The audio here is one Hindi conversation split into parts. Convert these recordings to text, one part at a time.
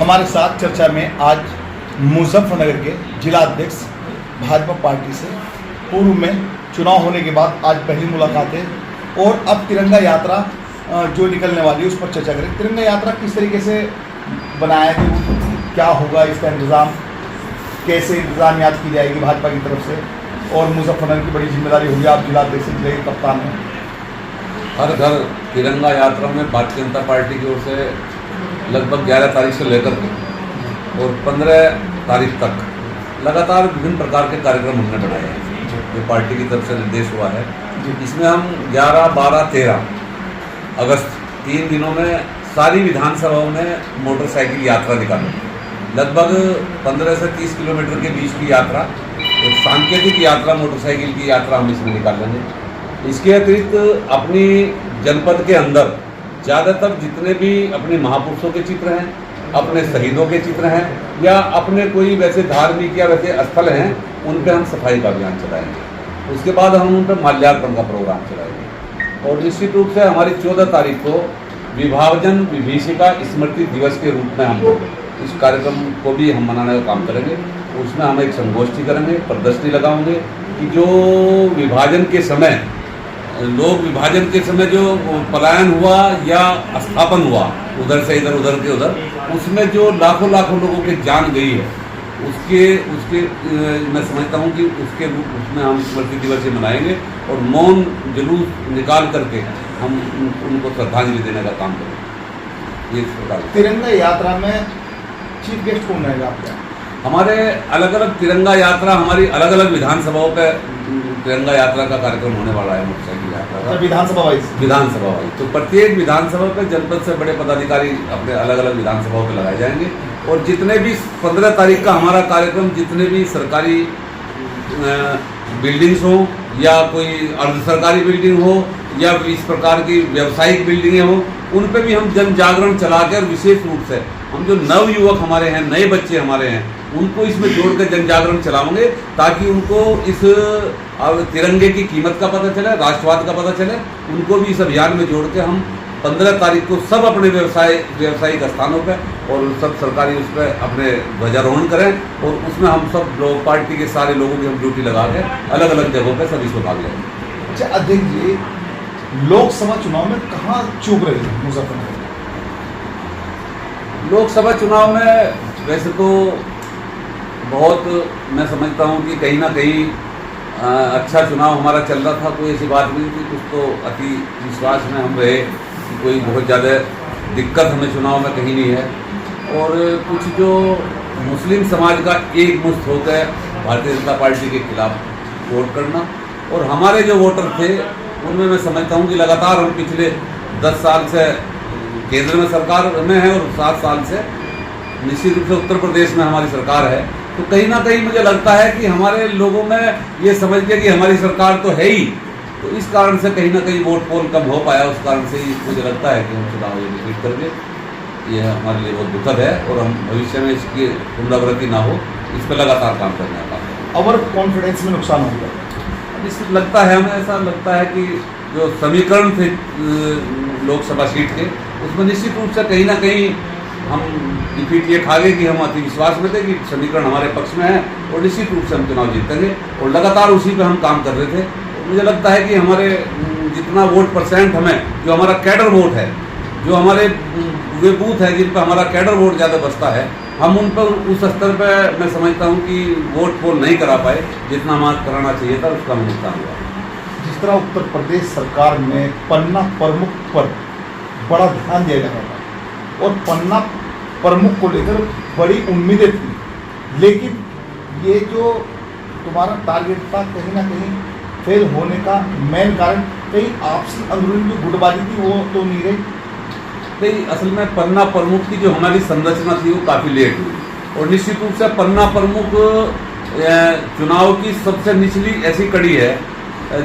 हमारे साथ चर्चा में आज मुजफ्फरनगर के जिला अध्यक्ष भाजपा पार्टी से पूर्व में चुनाव होने के बाद आज पहली मुलाकात है और अब तिरंगा यात्रा जो निकलने वाली है उस पर चर्चा करें। तिरंगा यात्रा किस तरीके से बनाया है, क्या होगा इसका इंतज़ाम, कैसे इंतज़ामियात की जाएगी भाजपा की तरफ से, और मुजफ्फरनगर की बड़ी जिम्मेदारी होगी, आप जिला अध्यक्ष जिले के कप्तान हैं। हर घर तिरंगा यात्रा में भारतीय जनता पार्टी की ओर से लगभग 11 तारीख से लेकर के और 15 तारीख तक लगातार विभिन्न प्रकार के कार्यक्रम हमने बनाए हैं जो पार्टी की तरफ से निर्देश हुआ है। इसमें हम 11, 12, 13 अगस्त 3 दिनों में सारी विधानसभाओं में मोटरसाइकिल यात्रा निकाली। लगभग 15 से 30 किलोमीटर के बीच की यात्रा, एक सांकेतिक यात्रा, मोटरसाइकिल की यात्रा हम इसमें निकाल लेंगे। इसके अतिरिक्त अपनी जनपद के अंदर ज़्यादातर जितने भी अपने महापुरुषों के चित्र हैं, अपने शहीदों के चित्र हैं या अपने कोई वैसे धार्मिक या वैसे स्थल हैं, उन पर हम सफाई का अभियान चलाएंगे। उसके बाद हम उन पर माल्यार्पण का प्रोग्राम चलाएंगे और निश्चित रूप से हमारी 14 तारीख को विभाजन विभीषिका स्मृति दिवस के रूप में हम इस कार्यक्रम को भी हम मनाने का काम करेंगे। उसमें हम एक संगोष्ठी करेंगे, प्रदर्शनी लगाएंगे कि जो विभाजन के समय जो पलायन हुआ या स्थापन हुआ उधर से इधर, उधर के उधर, उसमें जो लाखों लोगों की जान गई है, उसके मैं समझता हूँ कि उसमें हम स्मृति दिवस मनाएंगे और मौन जुलूस निकाल करके हम उनको श्रद्धांजलि देने का काम करेंगे। ये तिरंगा यात्रा में चीफ गेस्ट कौन रहेगा आपका? हमारे अलग अलग तिरंगा यात्रा, हमारी अलग अलग विधानसभाओं पे तिरंगा यात्रा का कार्यक्रम होने वाला है, मोटरसाइकिल यात्रा का। विधानसभा वाइज तो प्रत्येक विधानसभा पे जनपद से बड़े पदाधिकारी अपने अलग अलग विधानसभाओं पे लगाए जाएंगे और जितने भी 15 तारीख का हमारा कार्यक्रम, जितने भी सरकारी बिल्डिंग्स हो या कोई अर्ध सरकारी बिल्डिंग हो या इस प्रकार की व्यावसायिक बिल्डिंगें हो, उन पे भी हम जन जागरण चला कर विशेष रूप से हम जो नव युवक हमारे हैं, नए बच्चे हमारे हैं, उनको इसमें जोड़कर जन जागरण चलाएंगे ताकि उनको इस तिरंगे की कीमत का पता चले, राष्ट्रवाद का पता चले। उनको भी इस अभियान में जोड़ के हम 15 तारीख को सब अपने व्यावसायिक स्थानों पे और सब सरकारी उस पर अपने ध्वजारोहण करें और उसमें हम सब लोग पार्टी के सारे लोगों की हम ड्यूटी लगा के अलग अलग जगहों पर सभी इसमें भाग लेंगे। अच्छा अध्यक्ष जी, लोकसभा चुनाव में कहाँ चूक रही है मुजफ्फरनगर? लोकसभा चुनाव में वैसे तो बहुत मैं समझता हूँ कि कहीं ना कहीं अच्छा चुनाव हमारा चल रहा था, कोई ऐसी बात नहीं थी। कुछ तो अति विश्वास में हम रहे कि कोई बहुत ज़्यादा दिक्कत हमें चुनाव में कहीं नहीं है और कुछ जो मुस्लिम समाज का एक मुश्त होकर भारतीय जनता पार्टी के खिलाफ वोट करना और हमारे जो वोटर थे उनमें मैं समझता हूँ कि लगातार हम पिछले 10 साल से केंद्र में सरकार में है और 7 साल से निश्चित रूप से उत्तर प्रदेश में हमारी सरकार है, तो कहीं ना कहीं मुझे लगता है कि हमारे लोगों में ये समझ गया कि हमारी सरकार तो है ही, तो इस कारण से कहीं ना कहीं वोट पोल कम हो पाया। उस कारण से ही मुझे लगता है कि हम चुनाव जीत करके, ये हमारे लिए बहुत दुखद है और हम भविष्य में इसकी पुनरावृत्ति ना हो, इस पर लगातार काम करने का। ओवर कॉन्फिडेंस में नुकसान होगा? निश्चित लगता है, हमें ऐसा लगता है कि जो समीकरण थे लोकसभा सीट के, उसमें निश्चित रूप से कहीं ना कहीं हम डिफीट ये खा गए कि हम अति विश्वास में थे कि समीकरण हमारे पक्ष में है और निश्चित रूप से हम चुनाव जीतेंगे और लगातार उसी पे हम काम कर रहे थे। मुझे लगता है कि हमारे जितना वोट परसेंट हमें, जो हमारा कैडर वोट है, जो हमारे वे बूथ है जिन पर हमारा कैडर वोट ज़्यादा बचता है, हम उन पर उस स्तर पर मैं समझता हूँ कि वोट पोल नहीं करा पाए जितना हमारा कराना चाहिए था, उसका हमें नुकसान हुआ। जिस तरह उत्तर प्रदेश सरकार में पन्ना प्रमुख पर बड़ा ध्यान दिया जा रहा था और पन्ना प्रमुख को लेकर बड़ी उम्मीदें थी, लेकिन ये जो तुम्हारा टारगेट था कहीं ना कहीं फेल होने का मेन कारण कहीं आपसी अंदरूनी जो गुटबाजी थी वो तो नहीं रही? नहीं, असल में पन्ना प्रमुख की जो हमारी संरचना थी वो काफ़ी लेट हुई और निश्चित रूप से पन्ना प्रमुख चुनाव की सबसे निचली ऐसी कड़ी है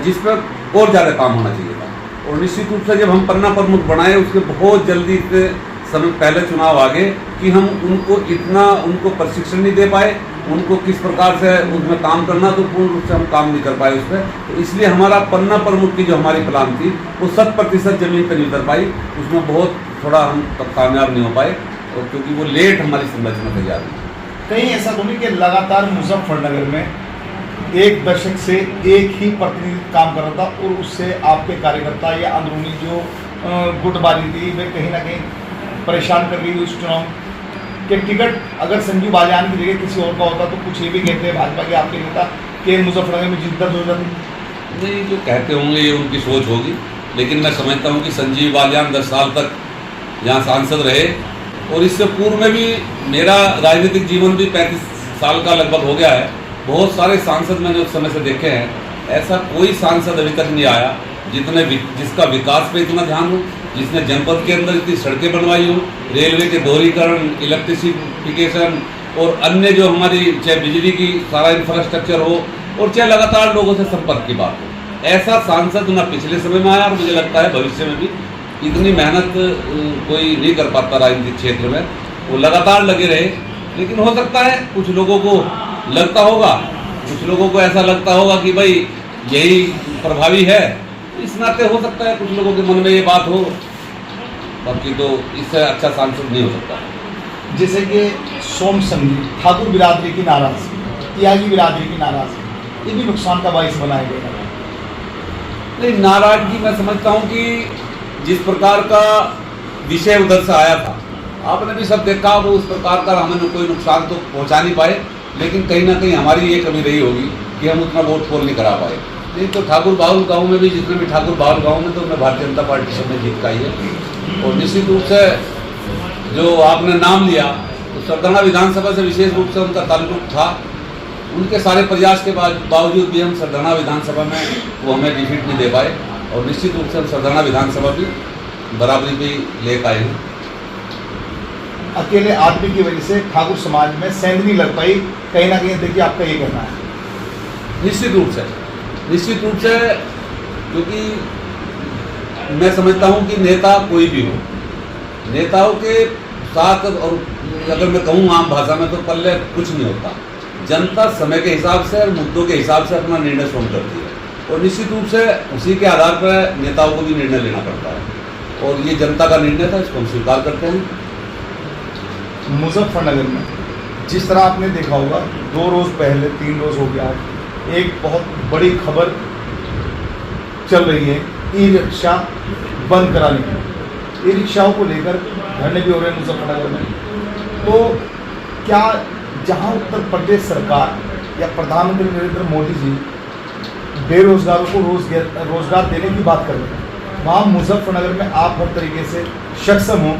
जिस पर और ज़्यादा काम होना चाहिए था और निश्चित रूप से जब हम पन्ना प्रमुख बनाए उसके बहुत जल्दी से समय पहले चुनाव आ गए कि हम उनको प्रशिक्षण नहीं दे पाए, उनको किस प्रकार से उसमें काम करना, तो पूर्ण रूप से हम काम नहीं कर पाए उस पर। तो इसलिए हमारा पन्ना प्रमुख की जो हमारी प्लान थी वो 100% जमीन पर नहीं उतर पाई, उसमें बहुत थोड़ा हम कामयाब नहीं हो पाए। और क्योंकि वो लेट हमारी संरचना तैयार हुई। कहीं ऐसा तो नहीं कि लगातार मुजफ्फरनगर में एक दशक से एक ही प्रतिनिधि काम कर रहा था और उससे आपके कार्यकर्ता या अंदरूनी जो गुटबाजी थी वे कहीं ना कहीं परेशान कर रही उस चुनाव के टिकट अगर संजीव बालियान की जगह किसी और का होता तो कुछ ये भी कहते हैं भाजपा के आपके नेता कि मुजफ्फरनगर में जीत दर्ज हो जाती। नहीं, जो कहते होंगे ये उनकी सोच होगी, लेकिन मैं समझता हूँ कि संजीव बालियान 10 साल तक यहाँ सांसद रहे और इससे पूर्व में भी मेरा राजनीतिक जीवन भी 35 साल का लगभग हो गया है। बहुत सारे सांसद मैंने उस समय से देखे हैं, ऐसा कोई सांसद अभी तक नहीं आया जिसका विकास पे इतना ध्यान हो, जिसने जनपद के अंदर इतनी सड़कें बनवाई हो, रेलवे के दोहरीकरण, इलेक्ट्रिसिफिकेशन और अन्य जो हमारी चाहे बिजली की सारा इंफ्रास्ट्रक्चर हो और चाहे लगातार लोगों से संपर्क की बात हो। ऐसा सांसद ना पिछले समय में आया और मुझे लगता है भविष्य में भी इतनी मेहनत कोई नहीं कर पाता राजनीतिक क्षेत्र में। वो लगातार लगे रहे, लेकिन हो सकता है कुछ लोगों को लगता होगा, कुछ लोगों को ऐसा लगता होगा कि भाई यही प्रभावी है, इस नाते हो सकता है कुछ लोगों के मन में ये बात हो, बाकी तो इससे अच्छा सांसद नहीं हो सकता। जैसे कि सोम संघी ठाकुर बिरादरी की नाराजगी, त्यागी बिरादरी की नाराजगी, ये भी नुकसान का बाइस बनाया गया। नहीं, नाराजगी मैं समझता हूँ कि जिस प्रकार का विषय उधर से आया था, आपने भी सब देखा, वो उस प्रकार का हमें कोई नुकसान तो पहुँचा नहीं पाए, लेकिन कहीं ना कहीं हमारी ये कमी रही होगी कि हम उतना वोट पोल नहीं करा पाए। नहीं तो ठाकुर बाहुल गाँव में भी, जितने भी ठाकुर बाहुल गाँव में तो उन्हें भारतीय जनता पार्टी से जीत पाई है। और निश्चित रूप से जो आपने नाम लिया, तो सरदाना विधानसभा से विशेष रूप से उनका ताल्लुक था। उनके सारे प्रयास के बावजूद भी हम सरदाना विधानसभा में वो हमें डिफीट नहीं दे पाए और निश्चित रूप से हम सरदाना विधानसभा भी बराबरी भी ले पाए हैं। अकेले आदमी की वजह से ठाकुर समाज में सेंधनी लग पाई, कहीं ना कहीं देखिए आपका ये कहना है। निश्चित रूप से क्योंकि मैं समझता हूँ कि नेता कोई भी हो, नेताओं के साथ, और अगर मैं कहूँ आम भाषा में, तो पल्ले कुछ नहीं होता। जनता समय के हिसाब से और मुद्दों के हिसाब से अपना निर्णय स्वयं करती है और निश्चित रूप से उसी के आधार पर नेताओं को भी निर्णय लेना पड़ता है और ये जनता का निर्णय था, इसको हम स्वीकार करते हैं। मुजफ्फरनगर में जिस तरह आपने देखा होगा, 2 रोज़ पहले, 3 रोज़ हो गया, एक बहुत बड़ी खबर चल रही है ई रिक्शा बंद कराने की। ई रिक्शाओं को लेकर धरने भी हो रहे हैं मुजफ्फरनगर में। तो क्या जहां उत्तर प्रदेश सरकार या प्रधानमंत्री नरेंद्र मोदी जी बेरोजगारों को रोजगार देने की बात कर रहे हैं, वहाँ मुजफ्फरनगर में आप हर तरीके से सक्षम हो,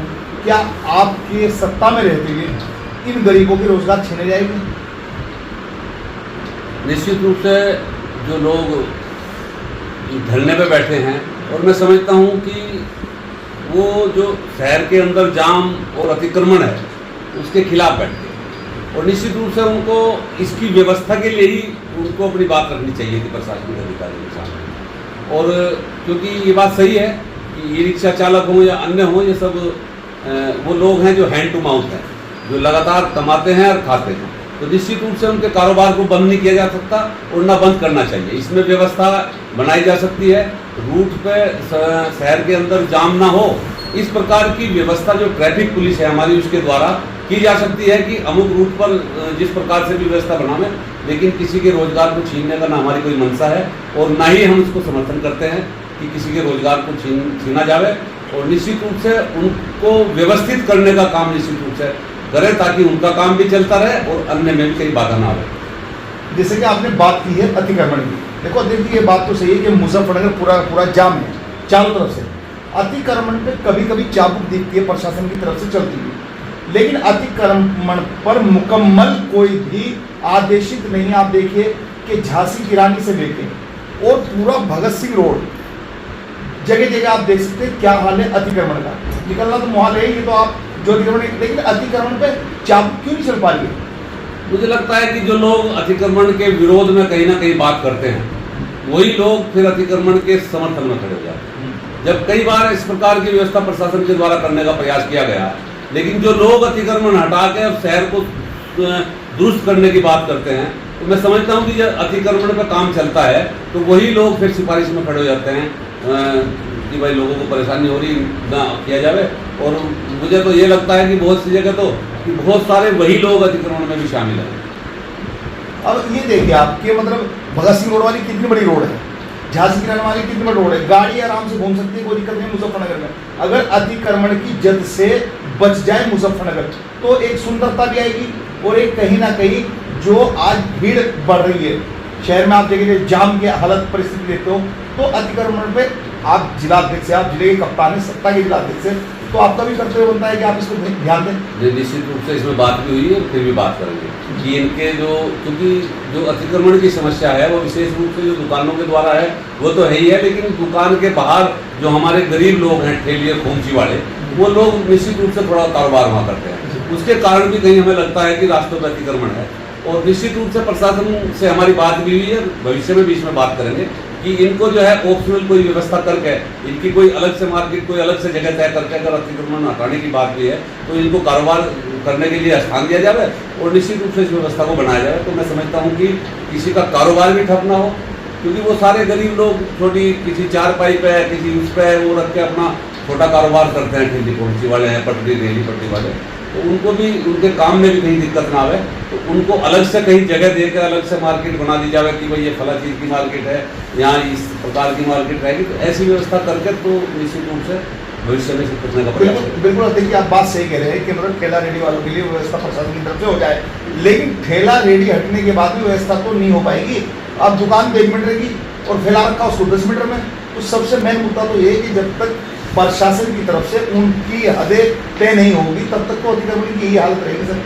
क्या आपके सत्ता में रहते हुए इन गरीबों के रोजगार छीने जाएंगे? निश्चित रूप से जो लोग धरने पे बैठे हैं, और मैं समझता हूँ कि वो जो शहर के अंदर जाम और अतिक्रमण है उसके खिलाफ बैठे हैं और निश्चित रूप से उनको इसकी व्यवस्था के लिए ही उनको अपनी बात रखनी चाहिए थी प्रशासनिक अधिकारियों के सामने। और क्योंकि ये बात सही है कि ई रिक्शा चालक हों या अन्य हों, ये सब वो लोग हैं जो हैंड टू माउथ हैं, जो लगातार कमाते हैं और खाते हैं, तो निश्चित रूप से उनके कारोबार को बंद नहीं किया जा सकता और ना बंद करना चाहिए। इसमें व्यवस्था बनाई जा सकती है, रूट पे शहर के अंदर जाम ना हो, इस प्रकार की व्यवस्था जो ट्रैफिक पुलिस है हमारी, उसके द्वारा की जा सकती है कि अमुक रूट पर जिस प्रकार से भी व्यवस्था बनावे, लेकिन किसी के रोजगार को छीनने का ना हमारी कोई मंशा है और ना ही हम उसको समर्थन करते हैं कि किसी के रोजगार को छीना जावे। और निश्चित रूप से उनको व्यवस्थित करने का काम निश्चित रूप से करें ताकि उनका काम भी चलता रहे और अन्य में भी कहीं बाधा ना आए। जैसे कि आपने बात की है अतिक्रमण की, देखो देखिए ये बात तो सही है कि मुजफ्फरनगर पूरा जाम है चारों तरफ से। अतिक्रमण पे कभी कभी चाबुक दिखती है प्रशासन की तरफ से चलती है, लेकिन अतिक्रमण पर मुकम्मल कोई भी आदेशित नहीं। आप देखिए कि झांसी की रानी से लेके और पूरा भगत सिंह रोड जगह जगह आप देख सकते हैं क्या हाल है अतिक्रमण का। निकलना तो मुहाल है, ये तो आप जो अतिक्रमण, लेकिन अतिक्रमण पे चाबुक क्यों नहीं चल पा रही? मुझे लगता है कि जो लोग अतिक्रमण के विरोध में कहीं ना कहीं बात करते हैं, वही लोग फिर अतिक्रमण के समर्थन में खड़े हो जाते हैं। जब कई बार इस प्रकार की व्यवस्था प्रशासन के द्वारा करने का प्रयास किया गया, लेकिन जो लोग अतिक्रमण हटा के अब शहर को दुरुस्त करने की बात करते हैं, तो मैं समझता हूँ कि जब अतिक्रमण पर काम चलता है तो वही लोग फिर सिफारिश में खड़े हो जाते हैं कि भाई लोगों को परेशानी हो रही ना किया जावे। और मुझे तो ये लगता है कि बहुत सी जगह तो कि बहुत सारे वही लोग अतिक्रमण में भी शामिल हैं। अब ये देखिए आप कि मतलब भगत सिंह रोड वाली कितनी बड़ी रोड है, झांसी की रहने वाली कितनी बड़ी रोड है, गाड़ी आराम से घूम सकती है, कोई दिक्कत नहीं मुजफ्फरनगर में। अगर अतिक्रमण की जद से बच जाए मुजफ्फरनगर तो एक सुंदरता भी आएगी और एक कहीं ना कहीं जो आज भीड़ बढ़ रही है शहर में, आप देखेंगे जाम की हालत परिस्थिति देखते हो, तो अतिक्रमण पे आप जिलाध्यक्ष से, आप जिले के कप्तान है, सत्ता के जिलाध्यक्ष से, तो आपका भी कर्तव्य बनता है कि आप इसको ध्यान दें। निश्चित रूप से इसमें बात भी हुई है, फिर भी बात करेंगे कि इनके क्योंकि जो अतिक्रमण की समस्या है वो विशेष रूप से जो दुकानों के द्वारा है वो तो है ही है, लेकिन दुकान के बाहर जो हमारे गरीब लोग हैं, ठेलिए खोमची वाले, वो लोग निश्चित रूप से थोड़ा कारोबार वहाँ करते हैं, उसके कारण भी कहीं हमें लगता है कि रास्तों पर अतिक्रमण है। और निश्चित रूप से प्रशासन से हमारी बात भी हुई है, भविष्य में भी इसमें बात करेंगे कि इनको जो है ऑप्शनल कोई व्यवस्था करके, इनकी कोई अलग से मार्केट, कोई अलग से जगह तय करके अगर अतिक्रमण हटाने की बात भी है तो इनको कारोबार करने के लिए स्थान दिया जाए और निश्चित रूप से इस व्यवस्था को बनाया जाए। तो मैं समझता हूँ कि किसी का कारोबार भी ठप ना हो, क्योंकि वो सारे गरीब लोग छोटी किसी चारपाई पे है, किसी उस पे वो रख के अपना छोटा कारोबार करते हैं, ठेली पहुंची वाले हैं, पटरी रेली पटरी वाले, तो उनको भी उनके काम में भी कहीं दिक्कत ना आवे, तो उनको अलग से कहीं जगह देकर अलग से मार्केट बना दी जाए कि भाई ये फला चीज़ की मार्केट है, यहाँ इस प्रकार की मार्केट रहेगी। तो ऐसी व्यवस्था करके तो निश्चित रूप से भविष्य में करने का प्रयास है। बिल्कुल देखिए आप बात सही कह रहे हैं कि मतलब ठेला रेडी वालों के लिए व्यवस्था प्रशासन की तरफ से हो जाए, लेकिन ठेला रेडी हटने के बाद भी व्यवस्था तो नहीं हो पाएगी। अब दुकान 1 मीटर की और फैला रखा उसको 10 मीटर में, तो सबसे मेन मुद्दा तो ये है कि जब तक प्रशासन की तरफ से उनकी हदें तय नहीं होगी तब तक तो अतिक्रमण की यही हालत रहेगी सर।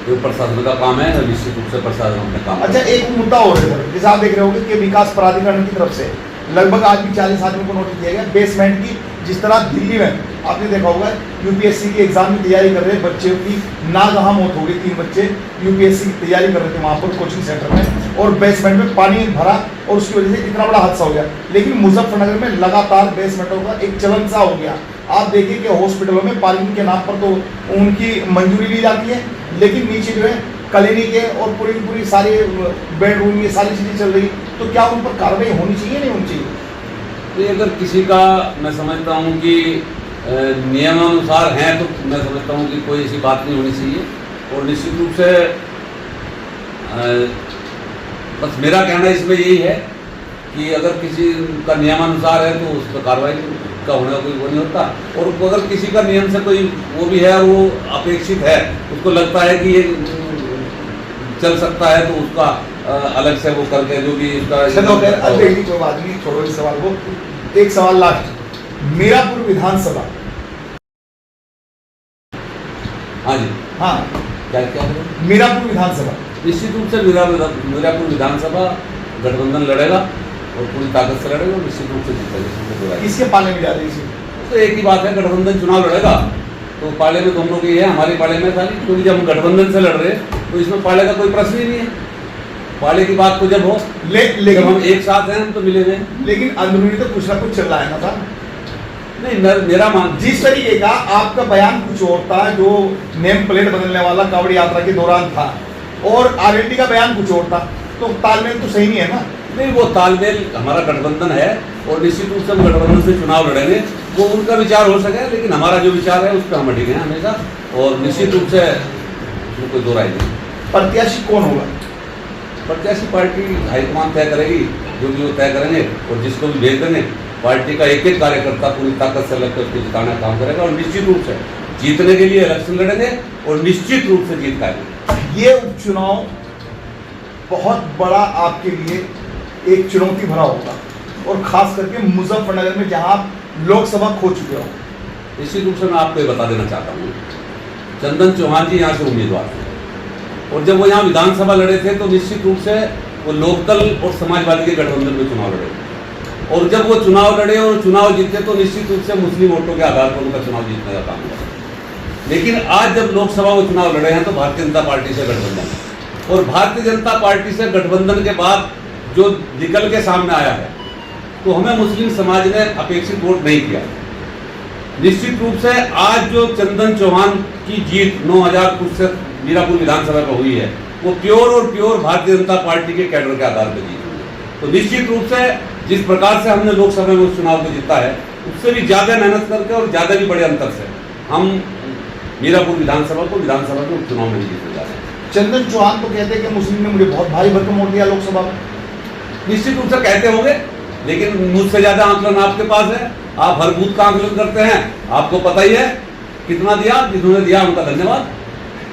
जो प्रशासन का काम है निश्चित रूप से प्रशासन अपने काम। अच्छा एक मुद्दा और है सर, जैसे आप देख रहे होंगे कि विकास प्राधिकरण की तरफ से लगभग आज भी 40 आदमियों को नोटिस दिया गया बेसमेंट की। जिस तरह दिल्ली में आपने देखा होगा यूपीएससी की एग्जाम की तैयारी कर रहे बच्चों की नागहा मौत हो गई, 3 बच्चे यूपीएससी की तैयारी कर रहे थे वहाँ पर कोचिंग सेंटर में, और बेसमेंट में पानी भरा और उसकी वजह से इतना बड़ा हादसा हो गया। लेकिन मुजफ्फरनगर में लगातार बेसमेंटों का एक चलन सा हो गया। आप देखिए कि हॉस्पिटलों में पार्किंग के नाम पर तो उनकी मंजूरी ली जाती है, लेकिन नीचे जो है क्लिनिक है और पूरी सारी बेडरूम ये सारी चीज़ें चल रही, तो क्या उन पर कार्रवाई होनी चाहिए नहीं होनी चाहिए? तो अगर किसी का मैं समझता हूँ कि नियमानुसार हैं तो मैं समझता हूँ कि कोई ऐसी बात नहीं होनी चाहिए। और निश्चित रूप से बस मेरा कहना इसमें यही है कि अगर किसी का नियमानुसार है तो उस पर कार्रवाई का होने का कोई वो नहीं होता। और अगर किसी का नियम से कोई वो भी है और वो अपेक्षित है, उसको लगता है कि ये चल सकता है, तो उसका अलग से वो करके जो भी इसका कोई बात नहीं, छोड़ो इस सवाल को। एक सवाल लास्ट, मीरापुर विधानसभा। हाँ जी, हाँ क्या मीरापुर विधानसभा निश्चित रूप से मीरापुर विधानसभा गठबंधन लड़ेगा और पूरी ताकत से लड़ेगा, निश्चित रूप से जीतेगा। किसके पाले में जा रही है? तो एक ही बात है, गठबंधन चुनाव लड़ेगा तो पाले में तो हम लोग ये है, हमारे पाले में था, क्योंकि जब हम गठबंधन से लड़ रहे तो इसमें पाले का कोई प्रश्न ही नहीं है। पाले की बात तो जब हो जब हम एक साथ हैं हम तो मिले हुए, लेकिन अंदरूनी तो कुछ ना कुछ चल रहा है ना था। नहीं मेरा मान जिस तरीके का आपका बयान कुछ और था, जो नेम प्लेट बदलने वाला कांवड़ यात्रा के दौरान था, और आरएलडी का बयान कुछ और था, तो तालमेल तो सही नहीं है ना। नहीं, वो तालमेल, हमारा गठबंधन है और निश्चित रूप से हम गठबंधन से चुनाव लड़ेंगे, वो उनका विचार हो सके, लेकिन हमारा जो विचार है उस पर हम अड़े हैं हमेशा, और निश्चित रूप से उसमें कोई दो राय नहीं। प्रत्याशी कौन होगा? प्रत्याशी पार्टी हाईकमान तय करेगी, जो भी वो तय करेंगे, और जिसको भी भेज देंगे पार्टी का एक कार्यकर्ता पूरी ताकत से लगकर उसको जिताने का काम करेगा, और निश्चित रूप से जीतने के लिए इलेक्शन लड़ेंगे और निश्चित रूप से जीत पाएंगे। ये उपचुनाव बहुत बड़ा आपके लिए एक चुनौती भरा होगा, और खास करके मुजफ्फरनगर में जहां आप लोकसभा खो चुके हो। निश्चित रूप से मैं आपको ये बता देना चाहता हूँ, चंदन चौहान जी यहाँ से उम्मीदवार थे, और जब वो यहाँ विधानसभा लड़े थे तो निश्चित रूप से वो लोकदल और समाजवादी के गठबंधन में चुनाव लड़े, और जब वो चुनाव लड़े और चुनाव जीते तो निश्चित रूप से मुस्लिम वोटों के आधार पर उनका चुनाव जीतने का काम हुआ। लेकिन आज जब लोकसभा वो चुनाव लड़े हैं तो भारतीय जनता पार्टी से गठबंधन, और भारतीय जनता पार्टी से गठबंधन के बाद जो निकल के सामने आया है, तो हमें मुस्लिम समाज ने अपेक्षित वोट नहीं किया। निश्चित रूप से आज जो चंदन चौहान की जीत 9000 कुछ से मीरापुर विधानसभा में हुई है, वो प्योर और प्योर भारतीय जनता पार्टी के कैडर के आधार पर जीत हुई है। तो निश्चित रूप से जिस प्रकार से हमने लोकसभा में उस चुनाव को जीता है, उससे भी ज्यादा मेहनत करके और ज्यादा भी बड़े अंतर से हम मीरापुर विधानसभा के उपचुनाव में जीतने जा रहे हैं। चंदन चौहान तो कहते हैं कि मुस्लिम ने मुझे बहुत भारी भरकम वोट दिया लोकसभा में। निश्चित रूप से कहते होंगे, लेकिन मुझसे ज़्यादा आंकलन आपके पास है। आप हर बूथ का आंकलन करते हैं, आपको पता ही है कितना दिया। जिन्होंने दिया उनका धन्यवाद।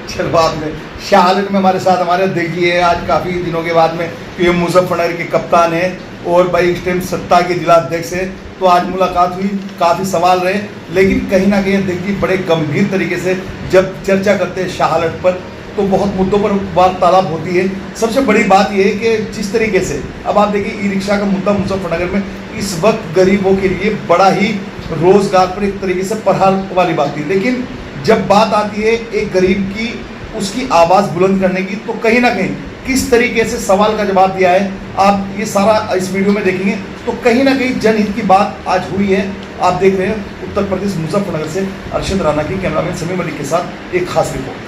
चल बाद में शाहलिन में हमारे साथ हमारे अध्यक्ष जी है आज काफ़ी दिनों के बाद में, ये मुजफ्फरनगर के कप्तान है और भाई इस टाइम सत्ता के जिला अध्यक्ष है। तो आज मुलाकात हुई, काफ़ी सवाल रहे, लेकिन कहीं ना कहीं अध्यक्ष जी बड़े गंभीर तरीके से जब चर्चा करते हैं शाहलट पर तो बहुत मुद्दों पर वार्तालाप होती है। सबसे बड़ी बात यह है कि जिस तरीके से अब आप देखिए ई रिक्शा का मुद्दा मुजफ्फरनगर में इस वक्त गरीबों के लिए बड़ा ही रोजगार पर एक तरीके से प्रहार वाली बात थी, लेकिन जब बात आती है एक गरीब की उसकी आवाज़ बुलंद करने की तो कहीं ना कहीं किस तरीके से सवाल का जवाब दिया है आप ये सारा इस वीडियो में देखेंगे। तो कहीं ना कहीं जनहित की बात आज हुई है। आप देख रहे हैं उत्तर प्रदेश मुजफ्फरनगर से अरशद राणा की कैमरामैन समीम अली के साथ एक खास रिपोर्ट।